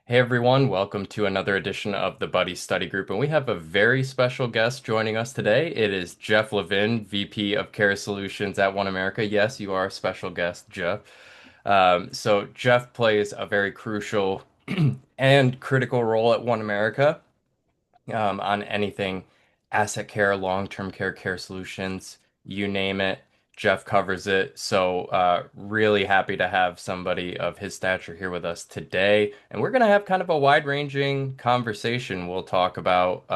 Hey everyone, welcome to another edition of the Buddy Study Group, and we have a very special guest joining us today. It is Jeff Levin, VP of Care Solutions at OneAmerica. Yes, you are a special guest, Jeff. So Jeff plays a very crucial and critical role at OneAmerica on anything asset care, long-term care, care solutions, you name it. Jeff covers it. So, really happy to have somebody of his stature here with us today. And we're going to have kind of a wide-ranging conversation. We'll talk about,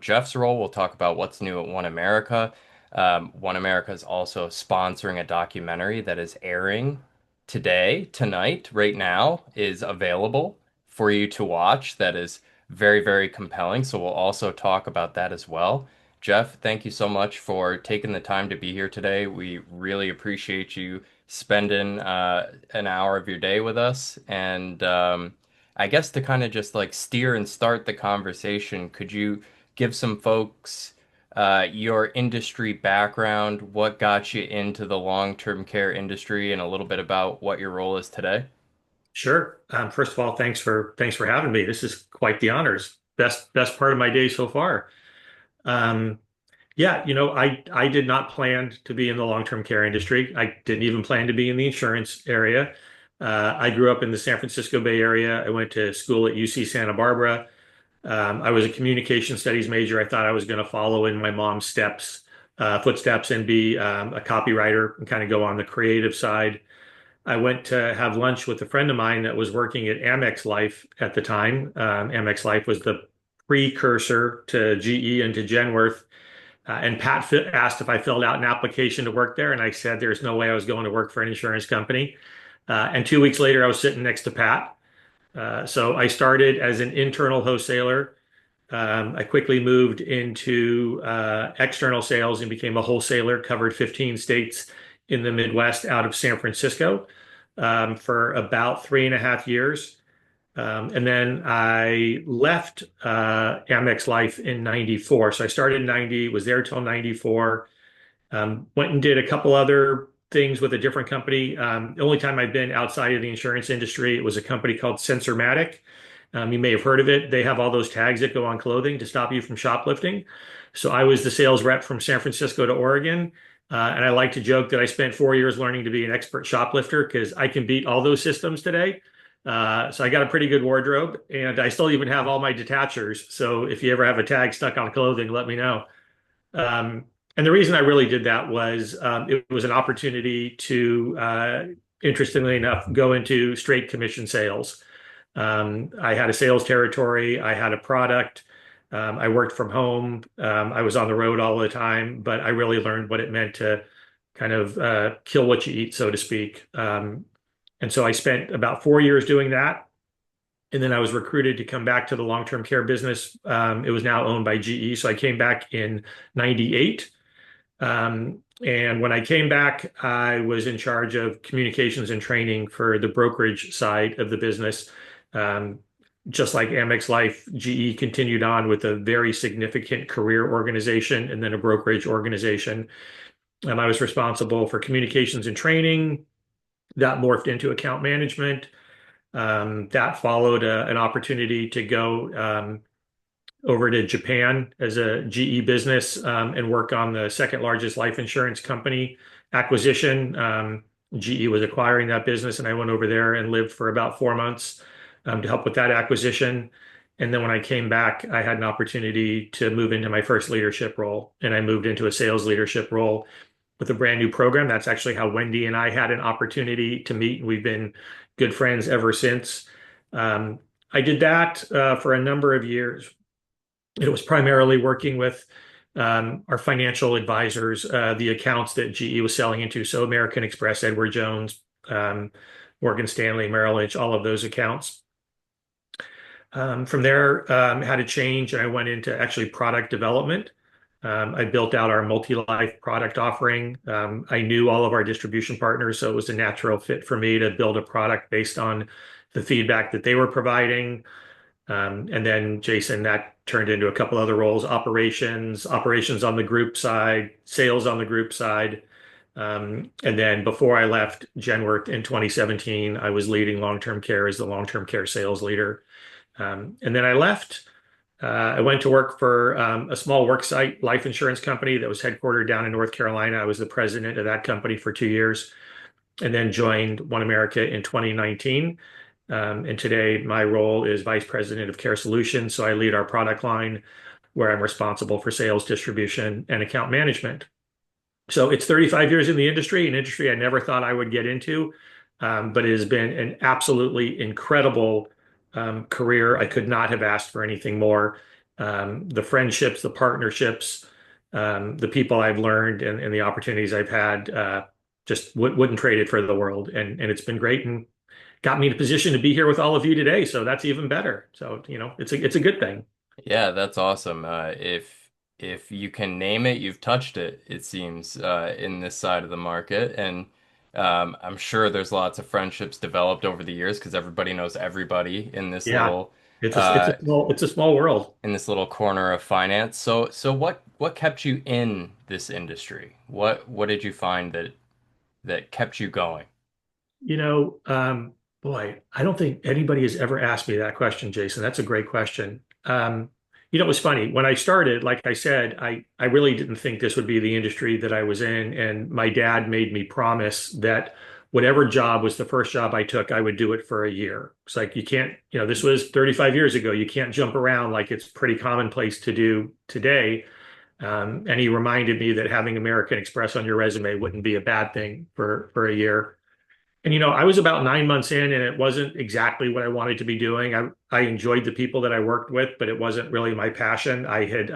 Jeff's role. We'll talk about what's new at One America. One America is also sponsoring a documentary that is airing today, tonight, right now, is available for you to watch. That is very, very compelling. So we'll also talk about that as well. Jeff, thank you so much for taking the time to be here today. We really appreciate you spending an hour of your day with us. And I guess to kind of just like steer and start the conversation, could you give some folks your industry background, what got you into the long-term care industry, and a little bit about what your role is today? Sure. First of all, thanks for having me. This is quite the honors. Best part of my day so far. Um, yeah, I did not plan to be in the long-term care industry. I didn't even plan to be in the insurance area. I grew up in the San Francisco Bay Area. I went to school at UC Santa Barbara. I was a communication studies major. I thought I was going to follow in my mom's footsteps, and be a copywriter and kind of go on the creative side. I went to have lunch with a friend of mine that was working at Amex Life at the time. Amex Life was the precursor to GE and to Genworth. And Pat asked if I filled out an application to work there, and I said there's no way I was going to work for an insurance company. And 2 weeks later, I was sitting next to Pat. So I started as an internal wholesaler. I quickly moved into external sales and became a wholesaler, covered 15 states in the Midwest out of San Francisco for about 3.5 years. And then I left Amex Life in 94. So I started in 90, was there till 94. Went and did a couple other things with a different company. The only time I've been outside of the insurance industry, it was a company called Sensormatic. You may have heard of it. They have all those tags that go on clothing to stop you from shoplifting. So I was the sales rep from San Francisco to Oregon. And I like to joke that I spent 4 years learning to be an expert shoplifter because I can beat all those systems today. So I got a pretty good wardrobe, and I still even have all my detachers. So if you ever have a tag stuck on clothing, let me know. Um, and the reason I really did that was it was an opportunity to, interestingly enough, go into straight commission sales. I had a sales territory, I had a product, I worked from home, I was on the road all the time, but I really learned what it meant to kind of kill what you eat, so to speak. And so I spent about 4 years doing that. And then I was recruited to come back to the long-term care business. It was now owned by GE. So I came back in 98. And when I came back, I was in charge of communications and training for the brokerage side of the business. Um, just like Amex Life, GE continued on with a very significant career organization and then a brokerage organization. I was responsible for communications and training. That morphed into account management. That followed an opportunity to go over to Japan as a GE business and work on the second largest life insurance company acquisition. GE was acquiring that business, and I went over there and lived for about 4 months to help with that acquisition. And then when I came back, I had an opportunity to move into my first leadership role, and I moved into a sales leadership role with a brand new program. That's actually how Wendy and I had an opportunity to meet, and we've been good friends ever since. Um, I did that for a number of years. It was primarily working with our financial advisors, the accounts that GE was selling into. So American Express, Edward Jones, Morgan Stanley, Merrill Lynch, all of those accounts. From there, had a change and I went into actually product development. I built out our multi-life product offering. I knew all of our distribution partners, so it was a natural fit for me to build a product based on the feedback that they were providing. And then Jason, that turned into a couple other roles, operations on the group side, sales on the group side. And then before I left Genworth in 2017, I was leading long-term care as the long-term care sales leader. And then I left. I went to work for a small worksite life insurance company that was headquartered down in North Carolina. I was the president of that company for 2 years, and then joined OneAmerica in 2019. And today, my role is vice president of Care Solutions. So I lead our product line, where I'm responsible for sales, distribution, and account management. So it's 35 years in the industry, an industry I never thought I would get into, but it has been an absolutely incredible career. I could not have asked for anything more. The friendships, the partnerships, the people I've learned, and the opportunities I've had, just wouldn't trade it for the world. And it's been great and got me in a position to be here with all of you today. So that's even better. So, it's a good thing. Yeah, that's awesome. If you can name it, you've touched it, it seems, in this side of the market. And I'm sure there's lots of friendships developed over the years because everybody knows everybody Yeah. uh, It's a small world. in this little corner of finance. So what kept you in this industry? What did you find that kept you going? You know, boy, I don't think anybody has ever asked me that question, Jason. That's a great question. It was funny. When I started, like I said, I really didn't think this would be the industry that I was in. And my dad made me promise that whatever job was the first job I took, I would do it for a year. It's like you can't, this was 35 years ago. You can't jump around like it's pretty commonplace to do today. And he reminded me that having American Express on your resume wouldn't be a bad thing for a year. And I was about 9 months in, and it wasn't exactly what I wanted to be doing. I enjoyed the people that I worked with, but it wasn't really my passion. I had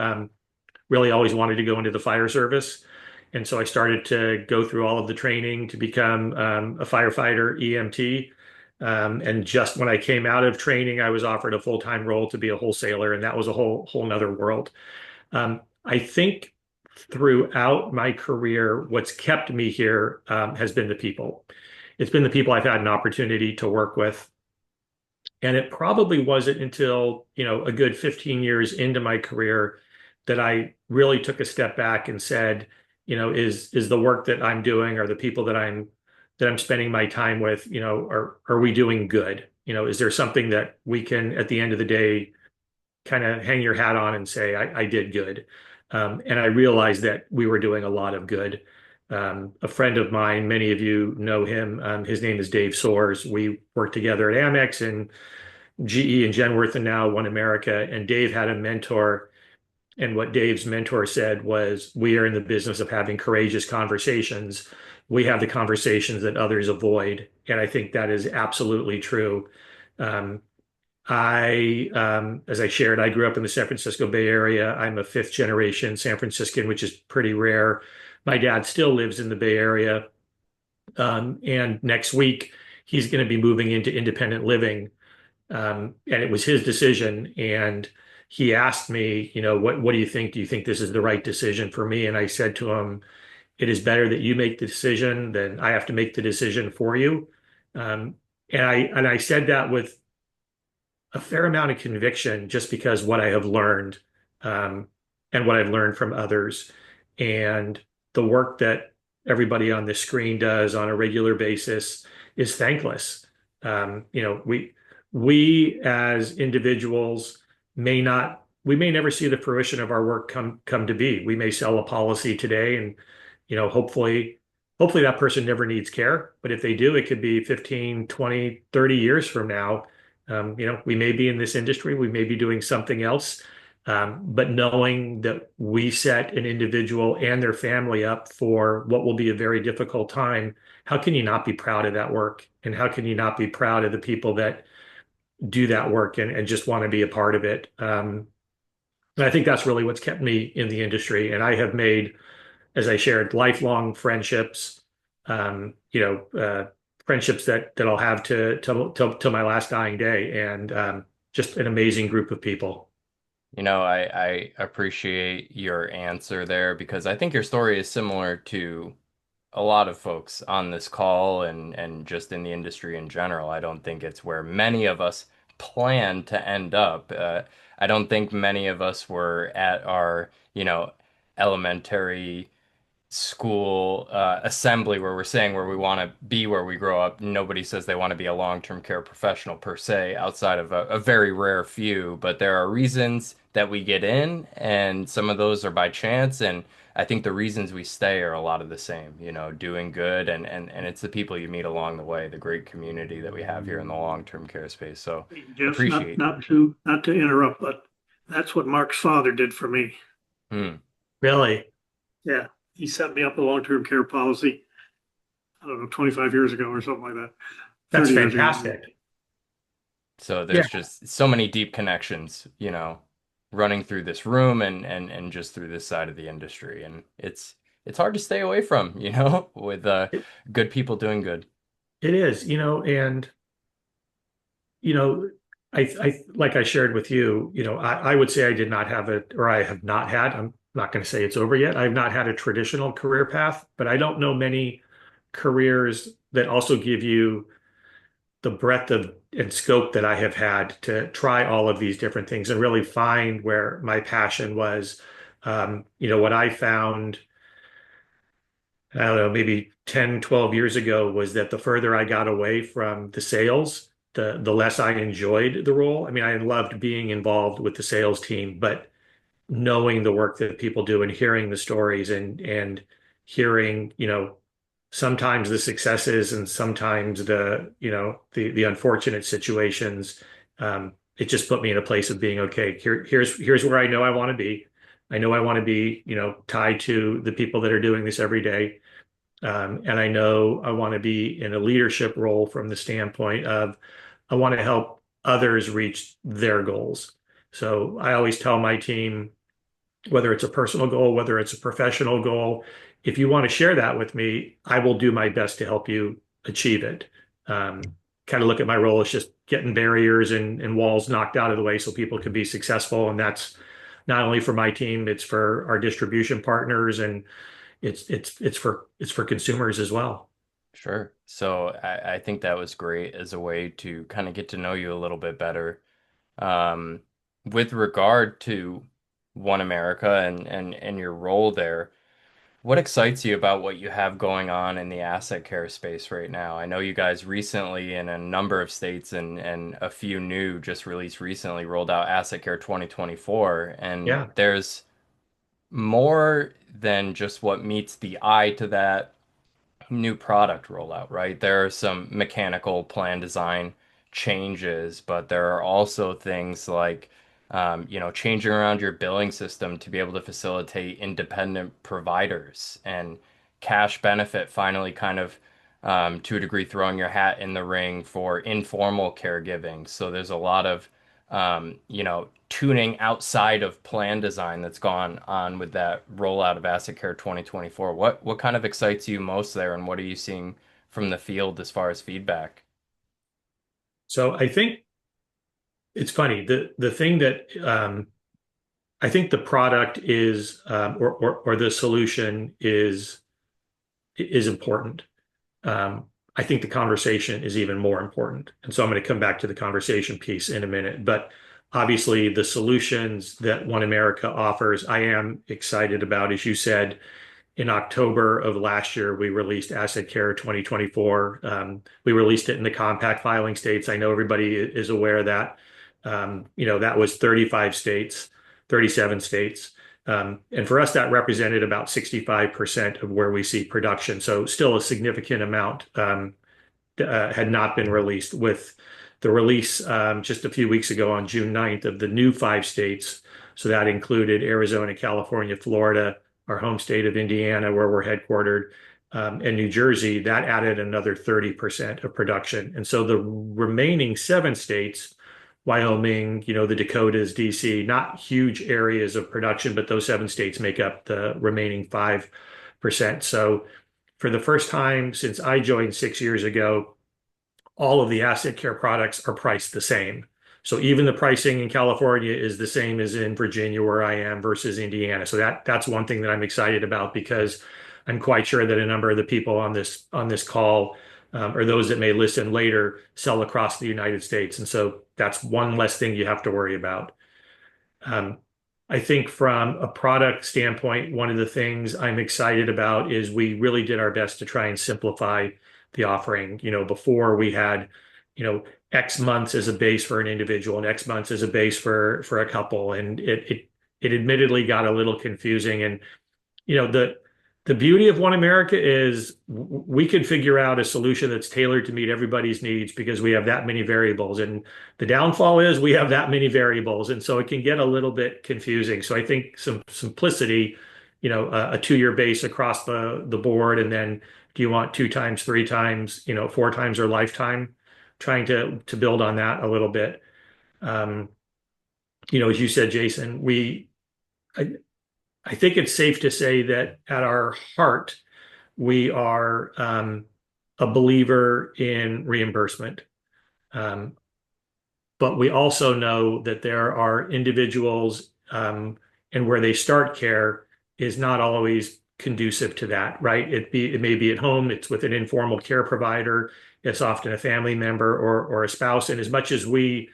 really always wanted to go into the fire service, and so I started to go through all of the training to become a firefighter EMT. And just when I came out of training, I was offered a full-time role to be a wholesaler, and that was a whole nother world. I think throughout my career, what's kept me here has been the people. It's been the people I've had an opportunity to work with. And it probably wasn't until, a good 15 years into my career that I really took a step back and said, is the work that I'm doing or the people that I'm spending my time with, are we doing good? Is there something that we can, at the end of the day, kind of hang your hat on and say, I did good. And I realized that we were doing a lot of good. A friend of mine, many of you know him. His name is Dave Soares. We worked together at Amex and GE and Genworth and now OneAmerica. And Dave had a mentor. And what Dave's mentor said was, we are in the business of having courageous conversations. We have the conversations that others avoid. And I think that is absolutely true. Um, as I shared, I grew up in the San Francisco Bay Area. I'm a fifth generation San Franciscan, which is pretty rare. My dad still lives in the Bay Area. And next week, he's going to be moving into independent living. And it was his decision. And he asked me, what do you think? Do you think this is the right decision for me? And I said to him, it is better that you make the decision than I have to make the decision for you. Um, and I said that with a fair amount of conviction just because what I have learned um, and what I've learned from others and the work that everybody on this screen does on a regular basis is thankless. We as individuals we may never see the fruition of our work come to be. We may sell a policy today and hopefully that person never needs care. But if they do, it could be 15, 20, 30 years from now. We may be in this industry, we may be doing something else, but knowing that we set an individual and their family up for what will be a very difficult time, how can you not be proud of that work? And how can you not be proud of the people that do that work and just want to be a part of it? And I think that's really what's kept me in the industry. And I have made, as I shared, lifelong friendships, friendships that I'll have to my last dying day, and just an amazing group of people. I appreciate your answer there because I think your story is similar to a lot of folks on this call and just in the industry in general. I don't think it's where many of us plan to end up. I don't think many of us were at our, elementary school assembly where we're saying where we want to be where we grow up. Nobody says they want to be a long-term care professional per se, outside of a very rare few. But there are reasons that we get in, and some of those are by chance. And I think the reasons we stay are a lot of the same, doing good, and it's the people you meet along the way, the great community that we have here in the long-term care space. So Just not appreciate. not to interrupt, but that's what Mark's father did for me. Hmm. Really, Yeah, he set me up a long-term care policy. I don't know, 25 years ago or something like that, that's 30 years ago. fantastic. So Yeah, there's just so many deep connections, running through this room and just through this side of the industry. And it's hard to stay away from, with it, good people doing good. it is, and you know, I like I shared with you, I would say I did not have it, or I have not had. I'm not going to say it's over yet. I've not had a traditional career path, but I don't know many careers that also give you the breadth of and scope that I have had to try all of these different things and really find where my passion was. What I found, I don't know, maybe 10, 12 years ago was that the further I got away from the sales, the less I enjoyed the role. I mean, I loved being involved with the sales team, but knowing the work that people do and hearing the stories and hearing, sometimes the successes and sometimes the unfortunate situations, it just put me in a place of being okay. Here's where I know I want to be. I know I want to be, tied to the people that are doing this every day. And I know I want to be in a leadership role from the standpoint of I want to help others reach their goals. So I always tell my team, whether it's a personal goal, whether it's a professional goal, if you want to share that with me, I will do my best to help you achieve it. Kind of look at my role as just getting barriers and walls knocked out of the way so people can be successful. And that's not only for my team, it's for our distribution partners and it's for consumers as well. Sure. So I think that was great as a way to kind of get to know you a little bit better. Um, with regard to One America and your role there. What excites you about what you have going on in the asset care space right now? I know you guys recently, in a number of states and a few new just released recently, rolled out Asset Care 2024. And Yeah. there's more than just what meets the eye to that new product rollout, right? There are some mechanical plan design changes, but there are also things like, changing around your billing system to be able to facilitate independent providers and cash benefit finally kind of, to a degree, throwing your hat in the ring for informal caregiving. So there's a lot of, tuning outside of plan design that's gone on with that rollout of Asset Care 2024. What kind of excites you most there, and what are you seeing from the field as far as feedback? So I think it's funny. The thing that I think the product is or the solution is important. I think the conversation is even more important. And so I'm going to come back to the conversation piece in a minute. But obviously, the solutions that One America offers, I am excited about. As you said, in October of last year, we released Asset Care 2024. We released it in the compact filing states. I know everybody is aware of that. That was 35 states, 37 states. And for us, that represented about 65% of where we see production. So still a significant amount had not been released. With the release just a few weeks ago on June 9th of the new 5 states. So that included Arizona, California, Florida, our home state of Indiana, where we're headquartered, and New Jersey. That added another 30% of production. And so the remaining 7 states, Wyoming, the Dakotas, DC, not huge areas of production, but those 7 states make up the remaining 5%. So for the first time since I joined 6 years ago, all of the asset care products are priced the same. So even the pricing in California is the same as in Virginia, where I am, versus Indiana. So that's one thing that I'm excited about because I'm quite sure that a number of the people on this call, or those that may listen later, sell across the United States, and so that's one less thing you have to worry about. Um, I think from a product standpoint, one of the things I'm excited about is we really did our best to try and simplify the offering. Before we had, X months as a base for an individual and X months as a base for a couple, and it admittedly got a little confusing. And the beauty of OneAmerica is we can figure out a solution that's tailored to meet everybody's needs because we have that many variables. And the downfall is we have that many variables, and so it can get a little bit confusing. So I think some simplicity, a 2-year base across the board, and then do you want 2 times, 3 times, 4 times, or lifetime? Trying to build on that a little bit. Um, as you said, Jason, I, I think it's safe to say that at our heart, we are a believer in reimbursement. Um, but we also know that there are individuals, and where they start care is not always conducive to that, right? It may be at home, it's with an informal care provider, it's often a family member or a spouse. And as much as we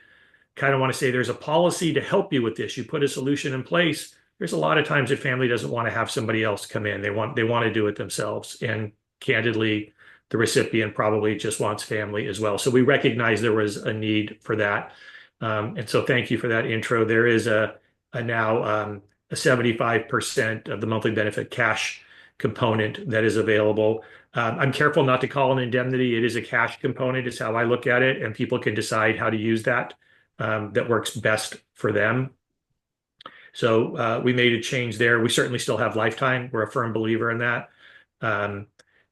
kind of want to say there's a policy to help you with this, you put a solution in place. There's a lot of times a family doesn't want to have somebody else come in. They want to do it themselves. And candidly, the recipient probably just wants family as well. So we recognize there was a need for that. And so thank you for that intro. There is a now a 75% of the monthly benefit cash component that is available. I'm careful not to call an indemnity. It is a cash component, is how I look at it, and people can decide how to use that that works best for them. So we made a change there. We certainly still have lifetime. We're a firm believer in that. Um,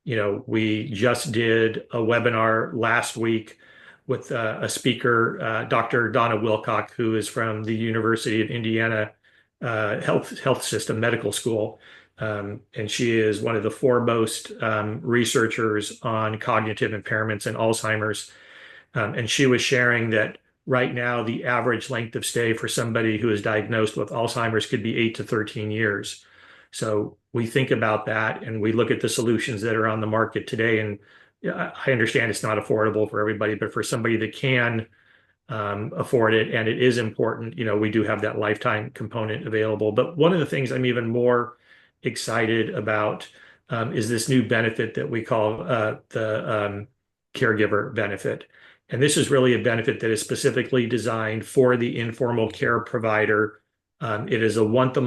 we just did a webinar last week with a speaker, Dr. Donna Wilcock, who is from the University of Indiana Health System Medical School. And she is one of the foremost researchers on cognitive impairments and Alzheimer's. And she was sharing that right now, the average length of stay for somebody who is diagnosed with Alzheimer's could be 8 to 13 years. So we think about that and we look at the solutions that are on the market today. And I understand it's not affordable for everybody, but for somebody that can afford it and it is important, we do have that lifetime component available. But one of the things I'm even more excited about is this new benefit that we call the caregiver benefit. And this is really a benefit that is specifically designed for the informal care provider. It is a once a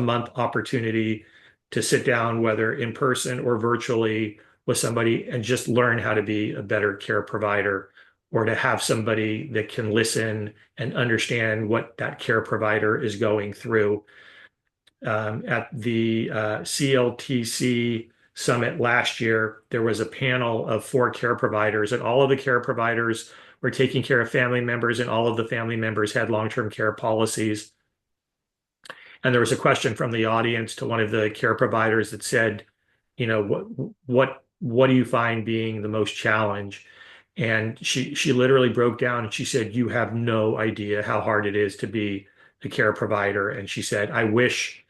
month opportunity to sit down, whether in person or virtually, with somebody and just learn how to be a better care provider, or to have somebody that can listen and understand what that care provider is going through. At the CLTC summit last year, there was a panel of 4 care providers, and all of the care providers were taking care of family members, and all of the family members had long-term care policies. And there was a question from the audience to one of the care providers that said, what do you find being the most challenge? And she literally broke down and she said, you have no idea how hard it is to be a care provider. And she said, I wish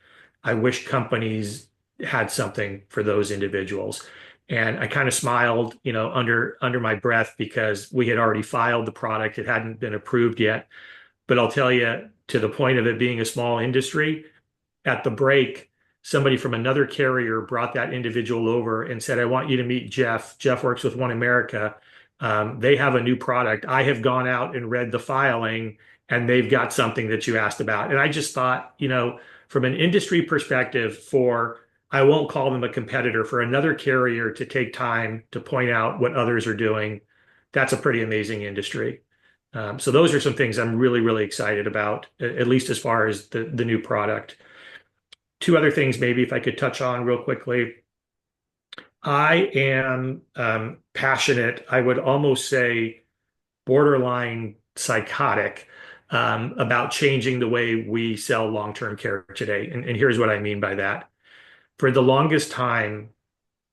companies had something for those individuals. And I kind of smiled, under my breath because we had already filed the product. It hadn't been approved yet. But I'll tell you, to the point of it being a small industry, at the break, somebody from another carrier brought that individual over and said, I want you to meet Jeff. Jeff works with OneAmerica. They have a new product. I have gone out and read the filing, and they've got something that you asked about. And I just thought, from an industry perspective, I won't call them a competitor, for another carrier to take time to point out what others are doing, that's a pretty amazing industry. So those are some things I'm really, really excited about, at least as far as the new product. 2 other things, maybe if I could touch on real quickly. I am passionate, I would almost say borderline psychotic, about changing the way we sell long-term care today. And here's what I mean by that. For the longest time,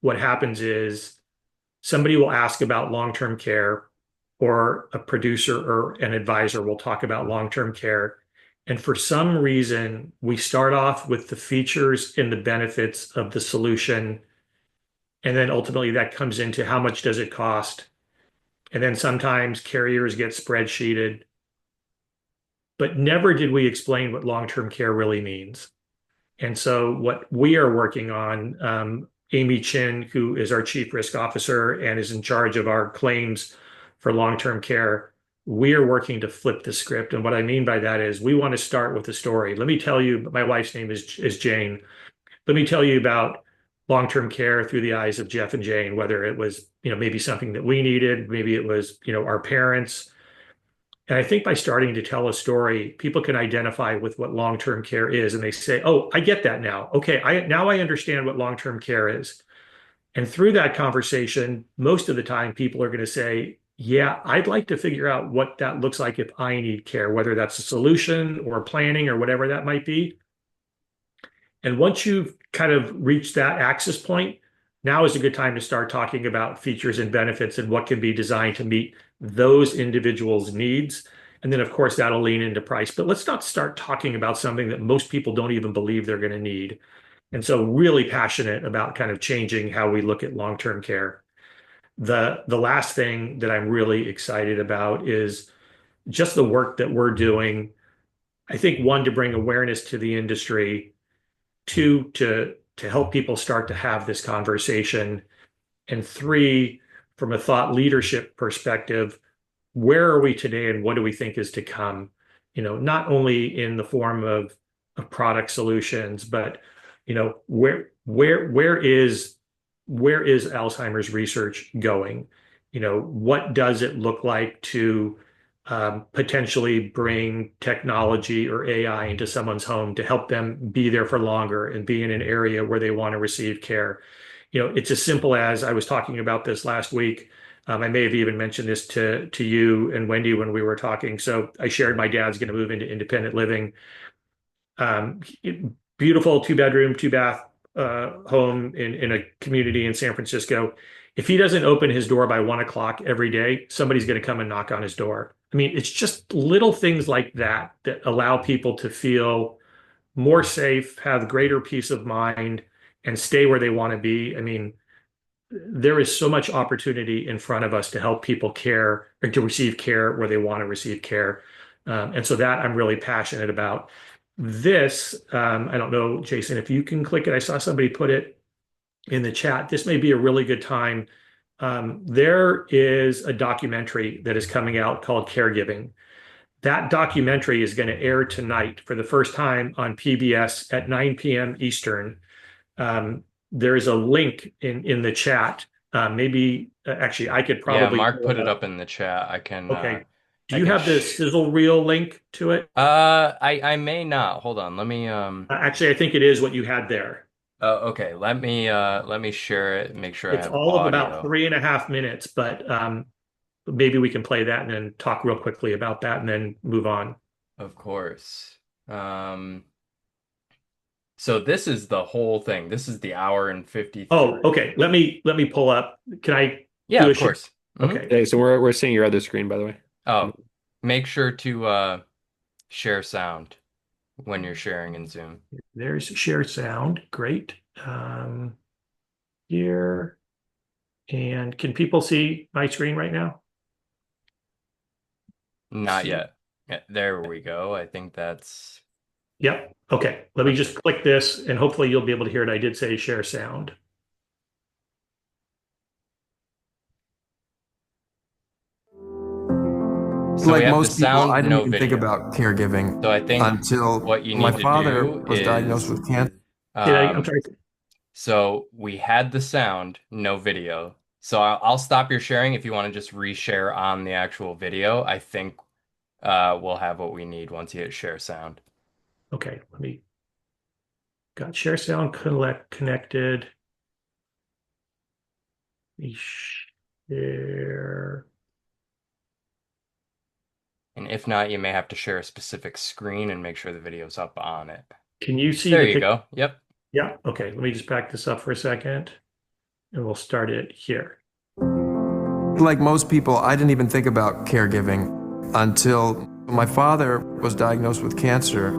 what happens is somebody will ask about long-term care, or a producer or an advisor will talk about long-term care. And for some reason, we start off with the features and the benefits of the solution. And then ultimately that comes into how much does it cost? And then sometimes carriers get spreadsheeted. but never did we explain what long-term care really means. And so what we are working on, Amy Chin, who is our chief risk officer and is in charge of our claims for long-term care, we are working to flip the script. And what I mean by that is we want to start with a story. Let me tell you, my wife's name is Jane. Let me tell you about long-term care through the eyes of Jeff and Jane, whether it was, maybe something that we needed, maybe it was, our parents. And I think by starting to tell a story, people can identify with what long-term care is, and they say, "Oh, I get that now. Okay, now I understand what long-term care is." And through that conversation, most of the time, people are going to say, "Yeah, I'd like to figure out what that looks like if I need care, whether that's a solution or planning or whatever that might be." And once you've kind of reached that access point, now is a good time to start talking about features and benefits and what can be designed to meet those individuals' needs. And then, of course, that'll lean into price. But let's not start talking about something that most people don't even believe they're going to need. And so, really passionate about kind of changing how we look at long-term care. The last thing that I'm really excited about is just the work that we're doing. I think one, to bring awareness to the industry, two, to help people start to have this conversation, and three, from a thought leadership perspective, where are we today and what do we think is to come? Not only in the form of product solutions, but where is Alzheimer's research going? What does it look like to potentially bring technology or AI into someone's home to help them be there for longer and be in an area where they want to receive care? It's as simple as, I was talking about this last week. I may have even mentioned this to you and Wendy when we were talking. So I shared my dad's going to move into independent living. Um, Beautiful 2-bedroom, 2-bath home in a community in San Francisco. If he doesn't open his door by 1 o'clock every day, somebody's going to come and knock on his door. I mean, it's just little things like that that allow people to feel more safe, have greater peace of mind, and stay where they want to be. I mean, there is so much opportunity in front of us to help people care or to receive care where they want to receive care. And so that I'm really passionate about. This, I don't know, Jason, if you can click it. I saw somebody put it in the chat. This may be a really good time. There is a documentary that is coming out called Caregiving. That documentary is going to air tonight for the first time on PBS at 9 p.m. Eastern. There is a link in the chat. Maybe actually, I could Yeah, probably Mark pull put it it up. up in the chat. Okay. Do I you can have the sh sizzle reel link to it? I may not. Hold on. Let me Actually, I think it is what you had there. oh, okay. Let me share it, make sure I It's have all of about audio. 3.5 minutes, but maybe we can play that and then talk real quickly about that and then move on. Of course. Um, so this is the whole thing. This is the hour and Oh, 53. okay. Let me pull up. Can I Yeah, do a of share? course. Okay. Hey, so we're seeing your other screen, by the way. Oh, make sure to share sound when you're sharing in Zoom. There's share sound. Great. Here. And can people see my screen right now? Not See. yet. Yeah, there we go. I think that's Yep. Okay. Let me just perfect. click this and hopefully you'll be able to hear it. I did say share sound. So we Like have the most people, sound, I didn't no even think video. about caregiving So I think until what you my need to father do was diagnosed is with cancer. I'm um, sorry. so we had the sound, no video. So I'll stop your sharing if you want to just reshare on the actual video. I think we'll have what we need once you hit share sound. Okay. Got share sound connected. Let me share. And if not, you may have to share a specific screen and make sure the video's up on it. Can you see There the you picture? go. Yep. Yeah. Okay. Let me just back this up for a second and we'll start it here. Like most people, I didn't even think about caregiving until my father was diagnosed with cancer.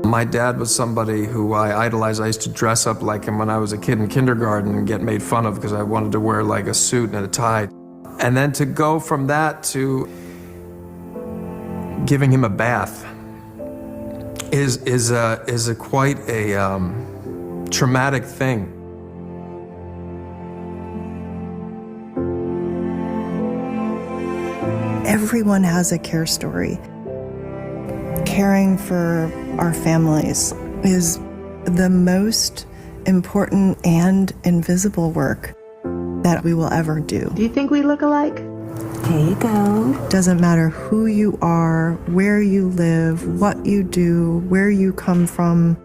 My dad was somebody who I idolized. I used to dress up like him when I was a kid in kindergarten and get made fun of because I wanted to wear like a suit and a tie. And then to go from that to giving him a bath is a quite a traumatic thing. Everyone has a care story. Caring for our families is the most important and invisible work that we will ever do. Do you think we look alike? Here you go. Doesn't matter who you are, where you live, what you do, where you come from,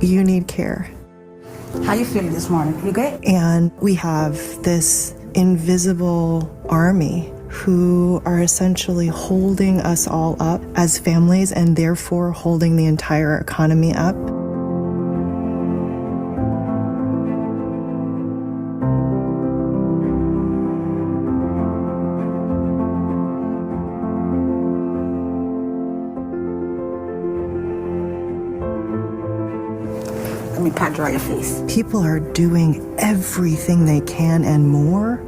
you need care. How you feeling this morning? You good? And we have this invisible army who are essentially holding us all up as families and therefore holding the entire economy up. Let me pat dry your face. People are doing everything they can and more,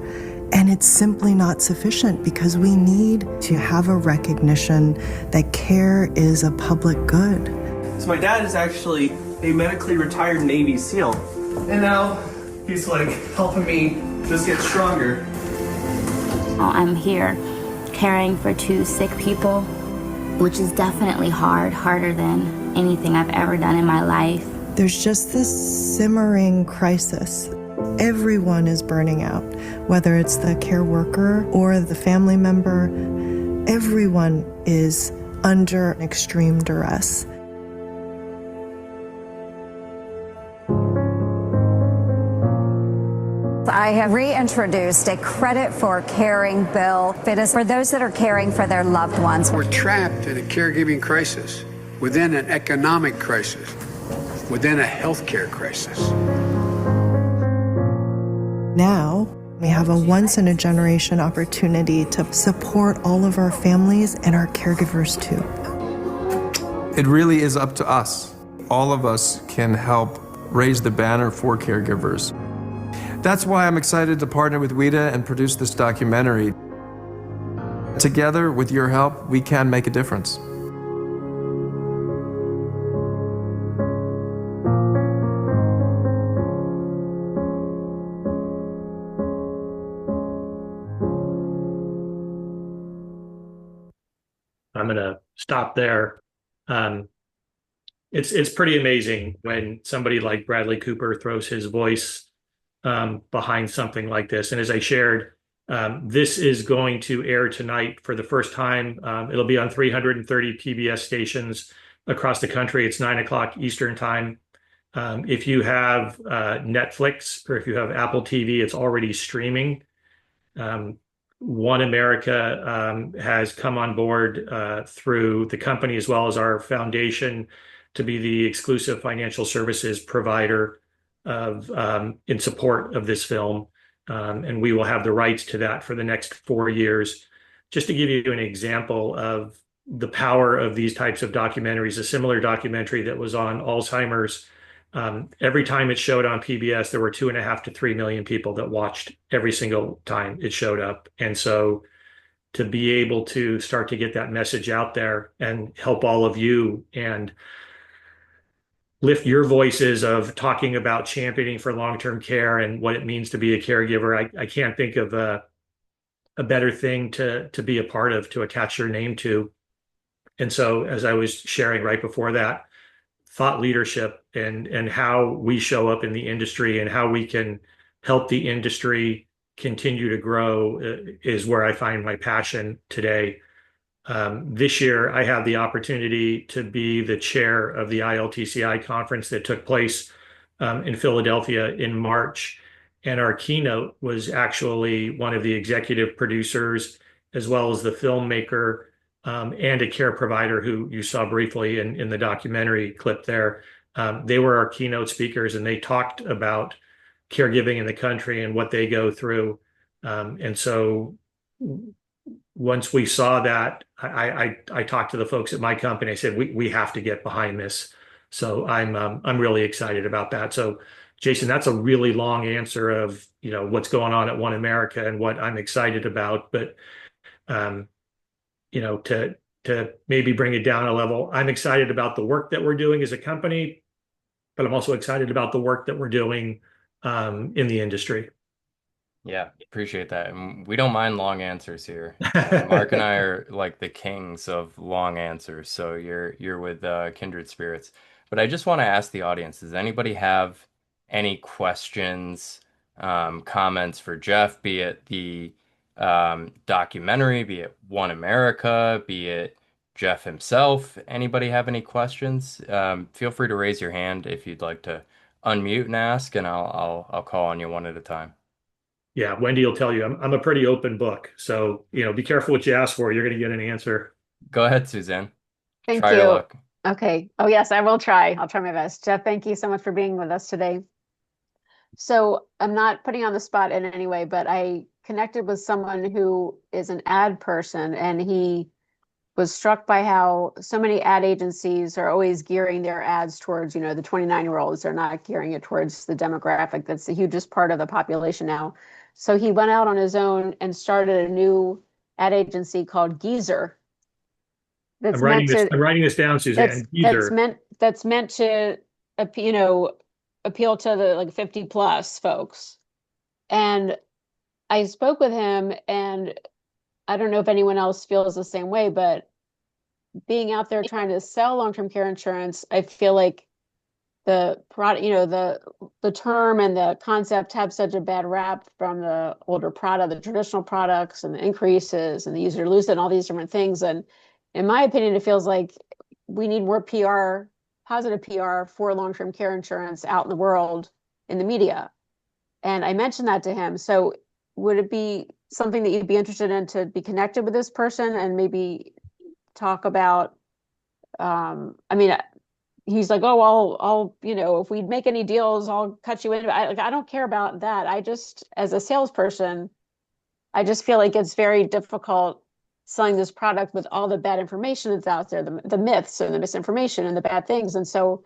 and it's simply not sufficient because we need to have a recognition that care is a public good. So my dad is actually a medically retired Navy SEAL, and now he's like helping me just get stronger. I'm here caring for two sick people, which is definitely harder than anything I've ever done in my life. There's just this simmering crisis. Everyone is burning out, whether it's the care worker or the family member. Everyone is under extreme duress. I have reintroduced a credit for caring bill. It is for those that are caring for their loved ones. We're trapped in a caregiving crisis, within an economic crisis, within a healthcare crisis. Now, we have a once-in-a-generation opportunity to support all of our families and our caregivers too. It really is up to us. All of us can help raise the banner for caregivers. That's why I'm excited to partner with WIDA and produce this documentary. Together, with your help, we can make a difference. I'm going to stop there. It's pretty amazing when somebody like Bradley Cooper throws his voice behind something like this. And as I shared, this is going to air tonight for the first time. It'll be on 330 PBS stations across the country. It's 9 o'clock Eastern time. If you have Netflix or if you have Apple TV, it's already streaming. OneAmerica has come on board through the company as well as our foundation to be the exclusive financial services provider of in support of this film. And we will have the rights to that for the next 4 years. Just to give you an example of the power of these types of documentaries, a similar documentary that was on Alzheimer's, every time it showed on PBS, there were 2.5 to 3 million people that watched every single time it showed up. And so to be able to start to get that message out there and help all of you and lift your voices of talking about championing for long-term care and what it means to be a caregiver, I can't think of a better thing to be a part of, to attach your name to. And so as I was sharing right before that, thought leadership and how we show up in the industry and how we can help the industry continue to grow is where I find my passion today. This year, I had the opportunity to be the chair of the ILTCI conference that took place in Philadelphia in March. And our keynote was actually one of the executive producers, as well as the filmmaker and a care provider who you saw briefly in the documentary clip there. They were our keynote speakers, and they talked about caregiving in the country and what they go through. And so once we saw that, I talked to the folks at my company. I said, we have to get behind this. So I'm really excited about that. So Jason, that's a really long answer of, what's going on at OneAmerica and what I'm excited about. But um, to maybe bring it down a level, I'm excited about the work that we're doing as a company, but I'm also excited about the work that we're doing in the industry. Yeah, appreciate that. And we don't mind long answers here. Mark and I are like the kings of long answers, so you're with kindred spirits. But I just want to ask the audience, does anybody have any questions, comments for Jeff, be it the documentary, be it One America, be it Jeff himself? Anybody have any questions? Feel free to raise your hand if you'd like to unmute and ask, and I'll call on you one at a time. Yeah, Wendy will tell you I'm a pretty open book. So, be careful what you ask for. You're going to get an answer. Go ahead, Suzanne. Thank Try your you. luck. Okay. Oh, yes, I will try. I'll try my best. Jeff, thank you so much for being with us today. So I'm not putting you on the spot in any way, but I connected with someone who is an ad person, and he was struck by how so many ad agencies are always gearing their ads towards, the 29-year-olds. They're not gearing it towards the demographic that's the hugest part of the population now. So he went out on his own and started a new ad agency called Geezer. I'm writing this down, Suzanne. Geezer. That's meant to, appeal to the like 50 plus folks. And I spoke with him, and I don't know if anyone else feels the same way, but being out there trying to sell long-term care insurance, I feel like the product, the term and the concept have such a bad rap from the older product, the traditional products and the increases and the user lose it and all these different things. And in my opinion, it feels like we need more PR, positive PR for long-term care insurance out in the world in the media. And I mentioned that to him. So would it be something that you'd be interested in to be connected with this person and maybe talk about, he's like, oh, I'll, if we make any deals, I'll cut you in. I don't care about that. I just, as a salesperson, I just feel like it's very difficult selling this product with all the bad information that's out there, the myths and the misinformation and the bad things. And so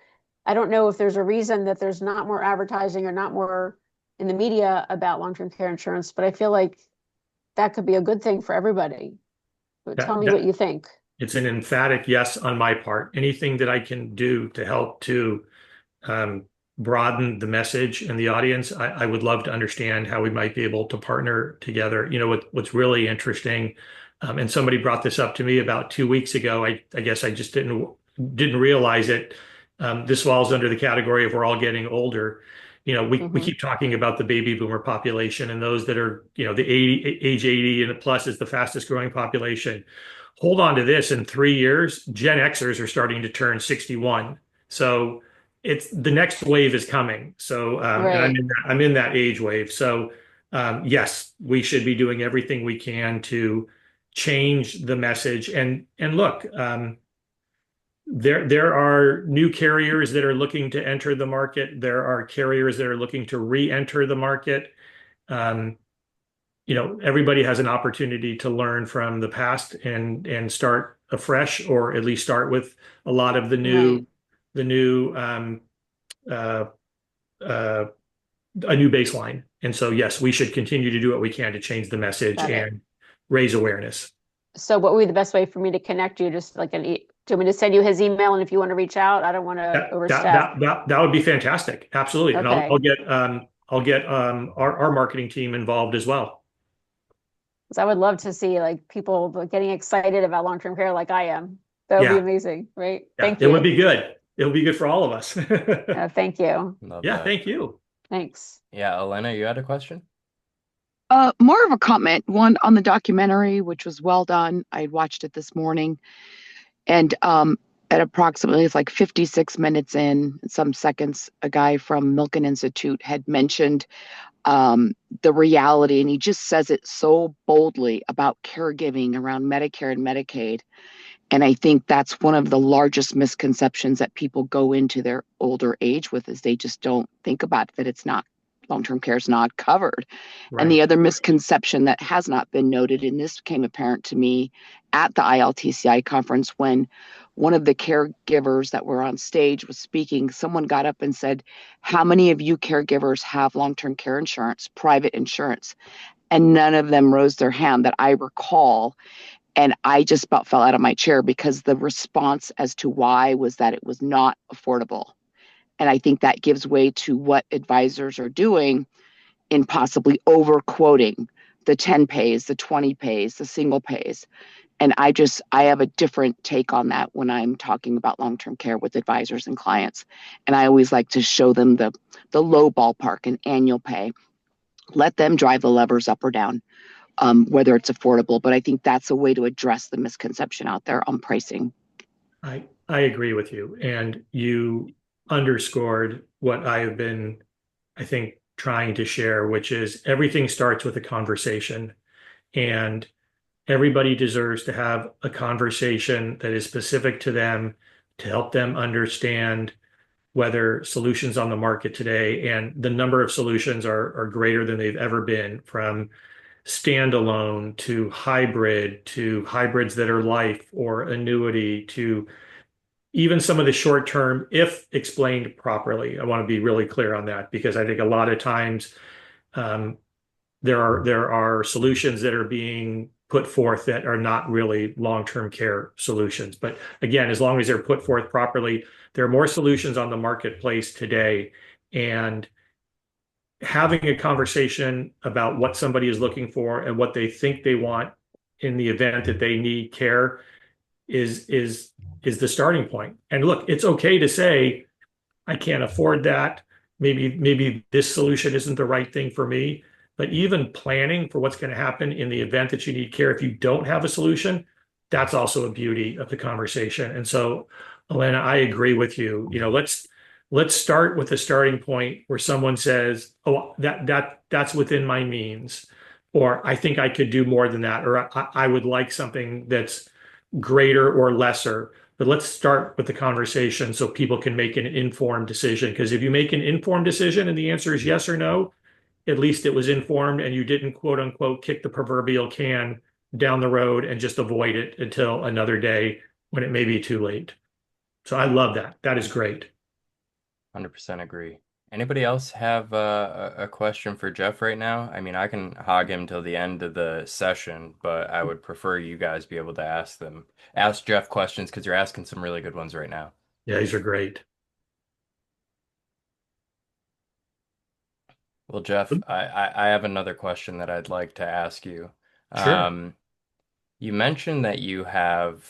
I don't know if there's a reason that there's not more advertising or not more in the media about long-term care insurance, but I feel like that could be a good thing for everybody. But tell me what you think. It's an emphatic yes on my part. Anything that I can do to help to broaden the message and the audience, I would love to understand how we might be able to partner together. What's really interesting, and somebody brought this up to me about 2 weeks ago. I guess I just didn't realize it. This falls under the category of we're all getting older. We keep talking about the baby boomer population and those that are, age 80 and plus is the fastest growing population. Hold on to this, in 3 years, Gen Xers are starting to turn 61. So it's the next wave is coming. So Right. and I'm in that age wave. So yes, we should be doing everything we can to change the message. And look, there are new carriers that are looking to enter the market. There are carriers that are looking to re-enter the market. Everybody has an opportunity to learn from the past and start afresh, or at least start with a lot of the new a new baseline. And so, yes, we should continue to do what we can to change the message and raise awareness. So what would be the best way for me to connect you? Just like do you want me to send you his email? And if you want to reach out, I don't want to overstep. That would be fantastic. Absolutely. Okay. And I'll get our marketing team involved as well. Because I would love to see like people getting excited about long-term care like I am. That would be amazing, right? Yeah, thank you. It would be good. It would be good for all of us. Thank you. Love Yeah, that. thank you. Thanks. Yeah, Elena, you had a question? More of a comment, one on the documentary, which was well done. I watched it this morning, and at approximately, it's like 56 minutes in, some seconds, a guy from Milken Institute had mentioned the reality, and he just says it so boldly about caregiving around Medicare and Medicaid. And I think that's one of the largest misconceptions that people go into their older age with, is they just don't think about that it's not, long-term care is not covered. Right. And the other misconception that has not been noted, and this became apparent to me at the ILTCI conference when one of the caregivers that were on stage was speaking. Someone got up and said, how many of you caregivers have long-term care insurance, private insurance? And none of them rose their hand that I recall. And I just about fell out of my chair because the response as to why was that it was not affordable. And I think that gives way to what advisors are doing in possibly over quoting the 10 pays, the 20 pays, the single pays. And I have a different take on that when I'm talking about long-term care with advisors and clients. And I always like to show them the low ballpark and annual pay. Let them drive the levers up or down, whether it's affordable. But I think that's a way to address the misconception out there on pricing. I agree with you. And you underscored what I have been, I think, trying to share, which is everything starts with a conversation. And everybody deserves to have a conversation that is specific to them to help them understand whether solutions on the market today, and the number of solutions are greater than they've ever been, from standalone to hybrid to hybrids that are life or annuity to even some of the short term, if explained properly. I want to be really clear on that, because I think a lot of times there are solutions that are being put forth that are not really long-term care solutions. But again, as long as they're put forth properly, there are more solutions on the marketplace today. And having a conversation about what somebody is looking for and what they think they want in the event that they need care is the starting point. And look, it's okay to say, I can't afford that. Maybe this solution isn't the right thing for me. But even planning for what's going to happen in the event that you need care, if you don't have a solution, that's also a beauty of the conversation. And so, Elena, I agree with you. Let's start with a starting point where someone says, "Oh, that's within my means," or "I think I could do more than that," or I would like something that's greater or lesser. But let's start with the conversation so people can make an informed decision. Because if you make an informed decision and the answer is yes or no, at least it was informed and you didn't, quote unquote, kick the proverbial can down the road and just avoid it until another day when it may be too late. So I love that. That is great. 100% agree. Anybody else have a question for Jeff right now? I mean, I can hog him till the end of the session, but I would prefer you guys be able to ask Jeff questions, because you're asking some really good ones right now. Yeah, these are great. Well, Jeff, I have another question that I'd like to ask you. Sure. You mentioned that you have,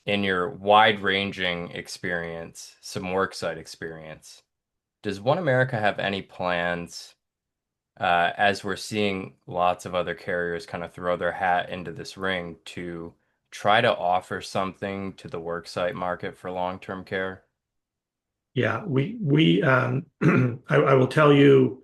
in your wide-ranging experience, some worksite experience. Does OneAmerica have any plans, as we're seeing lots of other carriers kind of throw their hat into this ring, to try to offer something to the worksite market for long-term care? Yeah, we I will tell you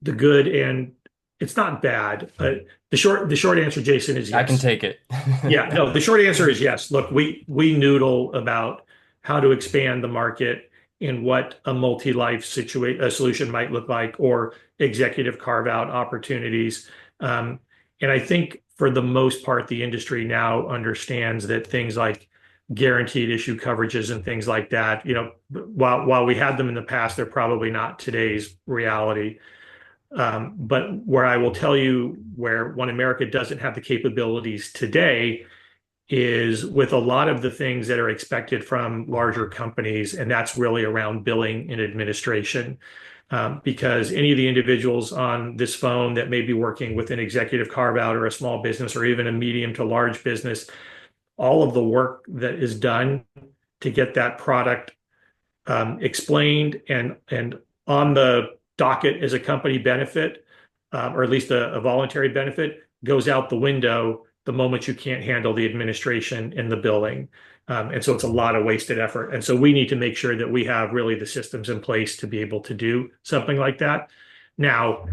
the good, and it's not bad. The short answer, Jason, is yes. I can take it. Yeah, no, the short answer is yes. Look, we noodle about how to expand the market and what a multi-life solution might look like, or executive carve-out opportunities. And I think for the most part, the industry now understands that things like guaranteed issue coverages and things like that, while we had them in the past, they're probably not today's reality. But where I will tell you where OneAmerica doesn't have the capabilities today is with a lot of the things that are expected from larger companies, and that's really around billing and administration. Because any of the individuals on this phone that may be working with an executive carve-out or a small business or even a medium to large business, all of the work that is done to get that product explained and on the docket as a company benefit, or at least a voluntary benefit, goes out the window the moment you can't handle the administration and the billing. And so it's a lot of wasted effort. And so we need to make sure that we have really the systems in place to be able to do something like that. Now,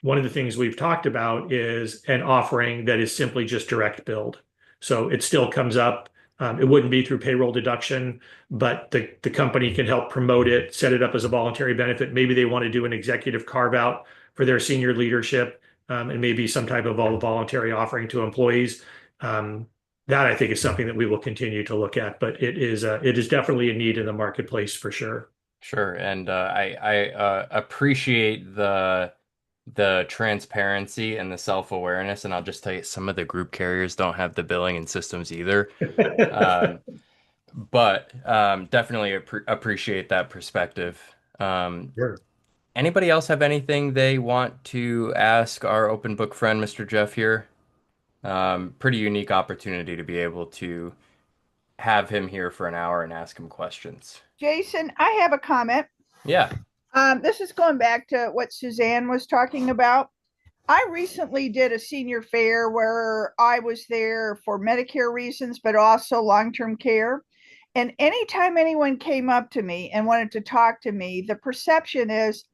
one of the things we've talked about is an offering that is simply just direct billed. So it still comes up. It wouldn't be through payroll deduction, but the company can help promote it, set it up as a voluntary benefit. Maybe they want to do an executive carve out for their senior leadership, and maybe some type of voluntary offering to employees. that I think is something that we will continue to look at, but it is definitely a need in the marketplace for sure. Sure, and I appreciate the transparency and the self-awareness, and I'll just tell you, some of the group carriers don't have the billing and systems either. Um, but definitely appreciate that perspective. Sure. Anybody else have anything they want to ask our open book friend, Mr. Jeff here? Pretty unique opportunity to be able to have him here for an hour and ask him questions. Jason, I have a comment. Yeah. This is going back to what Suzanne was talking about. I recently did a senior fair where I was there for Medicare reasons, but also long-term care. And anytime anyone came up to me and wanted to talk to me, the perception is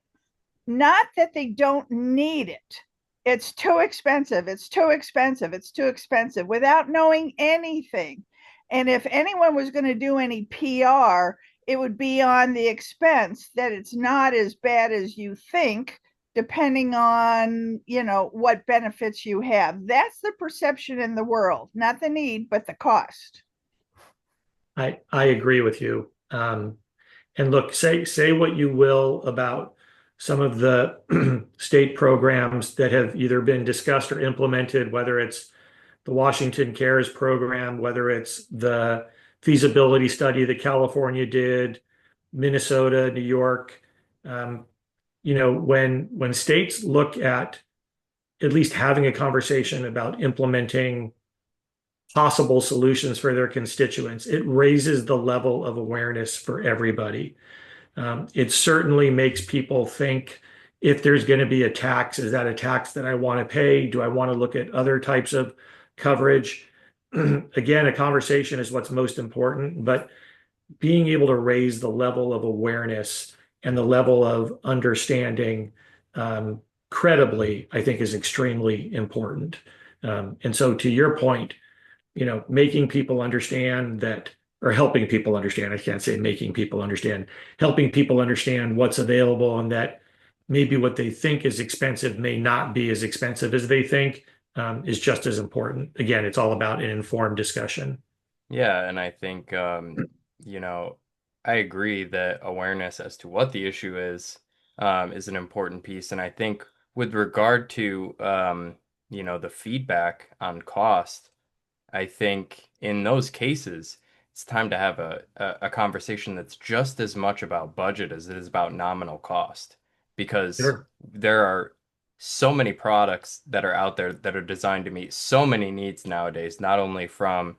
not that they don't need it. It's too expensive. It's too expensive. It's too expensive without knowing anything. And if anyone was going to do any PR, it would be on the expense that it's not as bad as you think, depending on, what benefits you have. That's the perception in the world, not the need, but the cost. I agree with you. And look, say what you will about some of the state programs that have either been discussed or implemented, whether it's the Washington Cares program, whether it's the feasibility study that California did, Minnesota, New York. When states look at least having a conversation about implementing possible solutions for their constituents, it raises the level of awareness for everybody. It certainly makes people think, if there's going to be a tax, is that a tax that I want to pay? Do I want to look at other types of coverage? Again, a conversation is what's most important, but being able to raise the level of awareness and the level of understanding credibly, I think is extremely important. And so to your point, making people understand that, or helping people understand, I can't say making people understand, helping people understand what's available, and that maybe what they think is expensive may not be as expensive as they think, is just as important. Again, it's all about an informed discussion. Yeah, and I think I agree that awareness as to what the issue is an important piece. And I think with regard to the feedback on cost, I think in those cases, it's time to have a conversation that's just as much about budget as it is about nominal cost, because Sure. there are so many products that are out there that are designed to meet so many needs nowadays, not only from,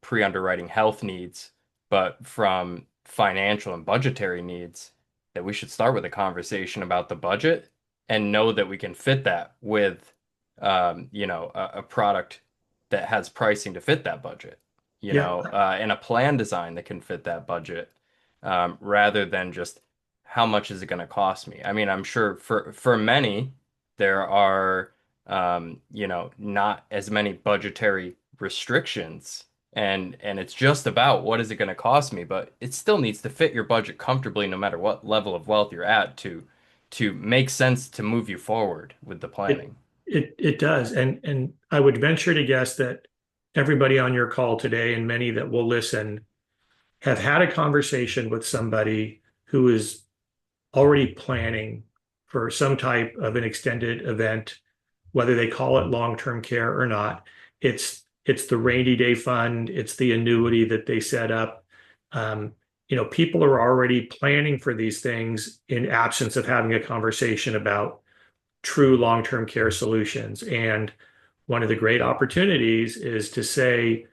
pre-underwriting health needs, but from financial and budgetary needs, that we should start with a conversation about the budget and know that we can fit that with, a product that has pricing to fit that budget, Yeah. and a plan design that can fit that budget, rather than just how much is it going to cost me? I mean, I'm sure for many, there are, not as many budgetary restrictions, and it's just about what is it going to cost me, but it still needs to fit your budget comfortably, no matter what level of wealth you're at, to make sense to move you forward with the It, planning. it does. And I would venture to guess that everybody on your call today, and many that will listen, have had a conversation with somebody who is already planning for some type of an extended event, whether they call it long-term care or not. It's the rainy day fund, it's the annuity that they set up. People are already planning for these things in absence of having a conversation about true long-term care solutions. And one of the great opportunities is to say,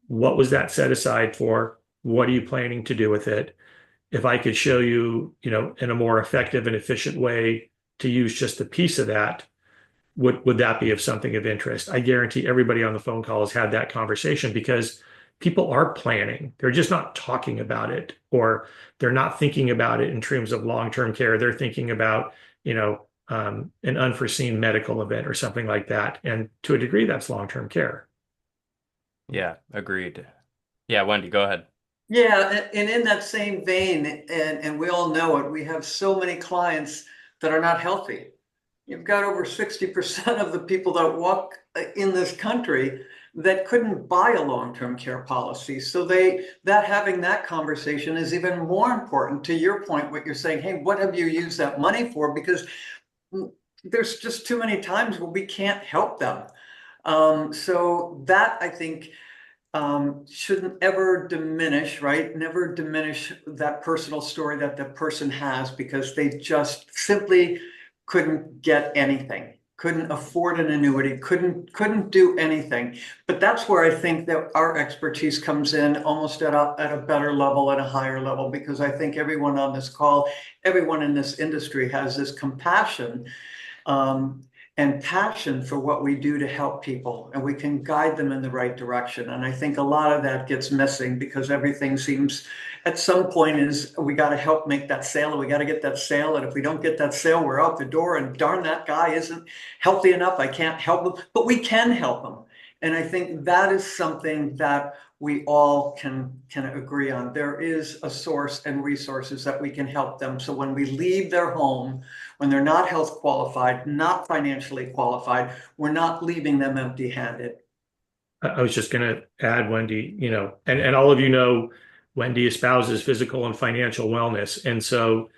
what was that set aside for? What are you planning to do with it? If I could show you, in a more effective and efficient way to use just a piece of that, would that be of something of interest? I guarantee everybody on the phone call has had that conversation, because people are planning. They're just not talking about it, or they're not thinking about it in terms of long-term care. They're thinking about, an unforeseen medical event or something like that. And to a degree, that's long-term care. Yeah, agreed. Yeah, Wendy, go ahead. Yeah, and in that same vein, and we all know it, we have so many clients that are not healthy. You've got over 60% of the people that walk in this country that couldn't buy a long-term care policy. So having that conversation is even more important. To your point, what you're saying, hey, what have you used that money for? Because there's just too many times where we can't help them. So that, I think, shouldn't ever diminish, right? Never diminish that personal story that the person has because they just simply couldn't get anything, couldn't afford an annuity, couldn't do anything. But that's where I think that our expertise comes in almost at a better level, at a higher level, because I think everyone on this call, everyone in this industry has this compassion and passion for what we do to help people, and we can guide them in the right direction. And I think a lot of that gets missing because everything seems at some point is we got to help make that sale, and we got to get that sale. And if we don't get that sale, we're out the door, and darn, that guy isn't healthy enough. I can't help him, but we can help him. And I think that is something that we all can agree on. There is a source and resources that we can help them. So when we leave their home, when they're not health qualified, not financially qualified, we're not leaving them empty-handed. I was just going to add, Wendy, and all of you know, Wendy espouses physical and financial wellness. And so,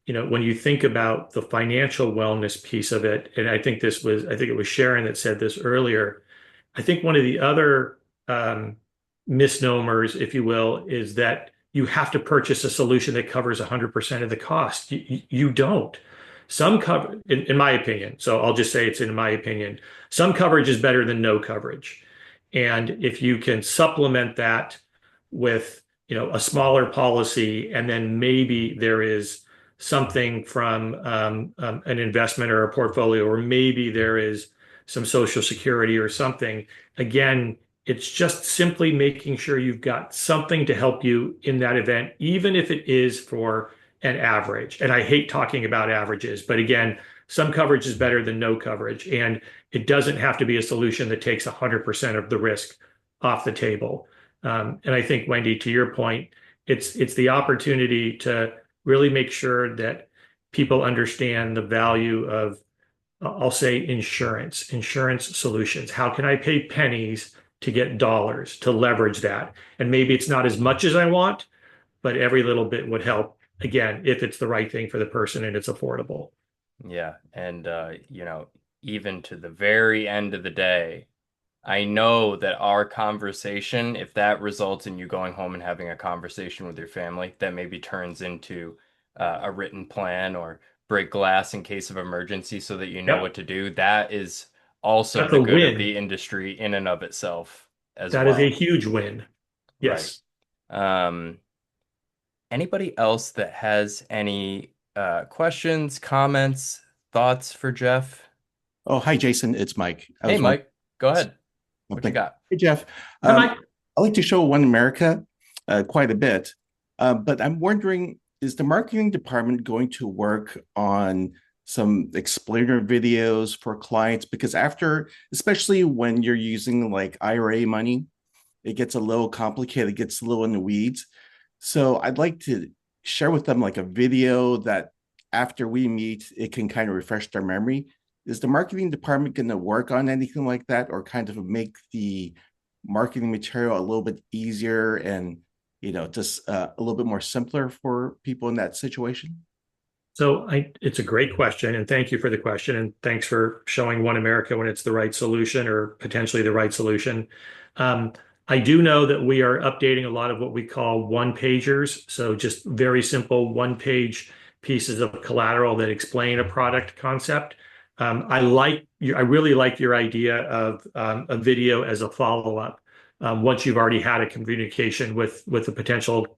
when you think about the financial wellness piece of it, and I think it was Sharon that said this earlier. I think one of the other misnomers, if you will, is that you have to purchase a solution that covers 100% of the cost. You don't. Some cover, in my opinion, so I'll just say it's in my opinion, some coverage is better than no coverage. And if you can supplement that with, a smaller policy, and then maybe there is something from an investment or a portfolio, or maybe there is some Social Security or something. Again, it's just simply making sure you've got something to help you in that event, even if it is for an average. And I hate talking about averages, but again, some coverage is better than no coverage. And it doesn't have to be a solution that takes 100% of the risk off the table. And I think, Wendy, to your point, it's the opportunity to really make sure that people understand the value of, I'll say, insurance solutions. How can I pay pennies to get dollars, to leverage that? And maybe it's not as much as I want, but every little bit would help, again, if it's the right thing for the person and it's affordable. Yeah. And, even to the very end of the day, I know that our conversation, if that results in you going home and having a conversation with your family, that maybe turns into a written plan or break glass in case of emergency so that you know what to do. That is also That's the a good of win. the industry in and of itself as That well. is a huge win. Yes. Right. Anybody else that has any questions, comments, thoughts for Jeff? Oh, hi, Jason. It's Mike. Hey, Mike. Go ahead. What you got? Hey, Jeff. Hi, Mike. I like to show OneAmerica quite a bit, but I'm wondering, is the marketing department going to work on some explainer videos for clients? Because especially when you're using like IRA money, it gets a little complicated, it gets a little in the weeds. So I'd like to share with them like a video that after we meet, it can kind of refresh their memory. Is the marketing department going to work on anything like that, or kind of make the marketing material a little bit easier and, just a little bit more simpler for people in that situation? So it's a great question, and thank you for the question, and thanks for showing OneAmerica when it's the right solution or potentially the right solution. I do know that we are updating a lot of what we call one-pagers, so just very simple one-page pieces of collateral that explain a product concept. I really like your idea of a video as a follow-up once you've already had a communication with the potential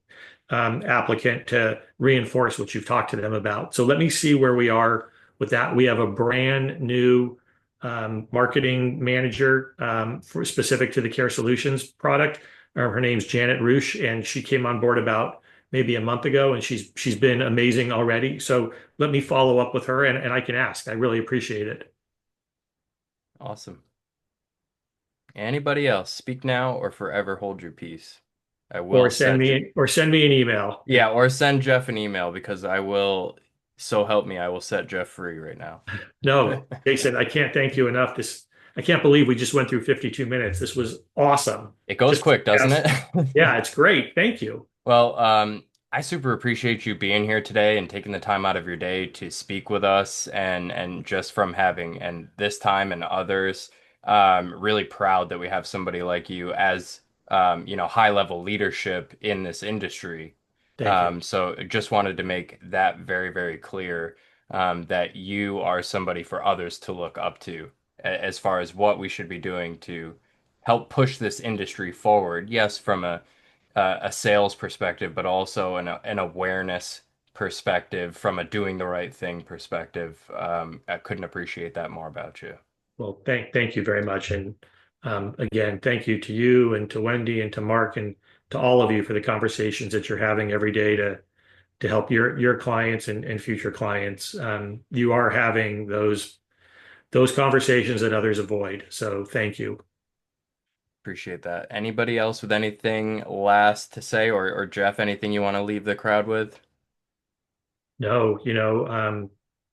applicant to reinforce what you've talked to them about. So let me see where we are with that. We have a brand new marketing manager for specific to the Care Solutions product. Her name's Janet Roosh, and she came on board about maybe a month ago, and she's been amazing already. So let me follow up with her, and I can ask. I really appreciate it. Awesome. Anybody else? Speak now or forever hold your peace. I will Or send me an email. Yeah, or send Jeff an email because I will, so help me, I will set Jeff free right now. No, Jason, I can't thank you enough. I can't believe we just went through 52 minutes. This was awesome. It goes Just quick, doesn't yes. it? Yeah, it's great. Thank you. Well, I super appreciate you being here today and taking the time out of your day to speak with us and just from having and this time and others. Really proud that we have somebody like you as high level leadership in this industry. Thank you. So just wanted to make that very, very clear that you are somebody for others to look up to as far as what we should be doing to help push this industry forward. Yes, from a sales perspective, but also an awareness perspective, from a doing the right thing perspective. I couldn't appreciate that more about you. Well, thank you very much. And again, thank you to you and to Wendy and to Mark and to all of you for the conversations that you're having every day to help your clients and future clients. You are having those conversations that others avoid. So thank you. Appreciate that. Anybody else with anything last to say, or Jeff, anything you want to leave the crowd with? No,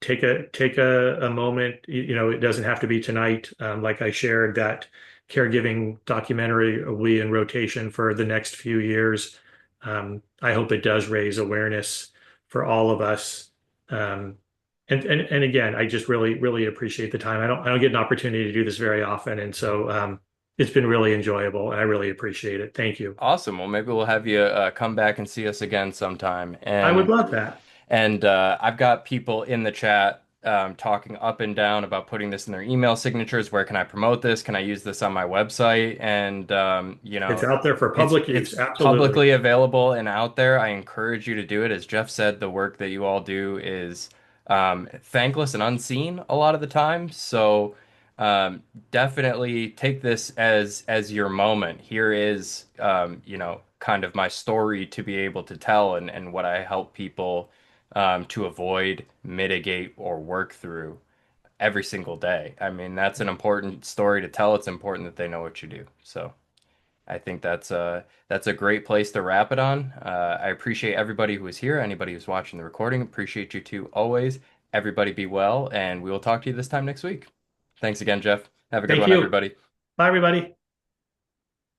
take a moment. It doesn't have to be tonight. Like I shared, that caregiving documentary will be in rotation for the next few years. I hope it does raise awareness for all of us. And again, I just really appreciate the time. I don't get an opportunity to do this very often, and so it's been really enjoyable, and I really appreciate it. Thank you. Awesome. Well, maybe we'll have you come back and see us again sometime. I would love that. And I've got people in the chat talking up and down about putting this in their email signatures. Where can I promote this? Can I use this on my website? And It's out there for public use. it's Absolutely. publicly available and out there. I encourage you to do it. As Jeff said, the work that you all do is thankless and unseen a lot of the time. So definitely take this as your moment. Here is kind of my story to be able to tell and what I help people to avoid, mitigate, or work through every single day. I mean, that's an important story to tell. It's important that they know what you do. So I think that's a great place to wrap it on. I appreciate everybody who was here, anybody who's watching the recording. Appreciate you too always. Everybody be well, and we will talk to you this time next week. Thanks again, Jeff. Have a good Thank one, you. everybody. Bye, everybody.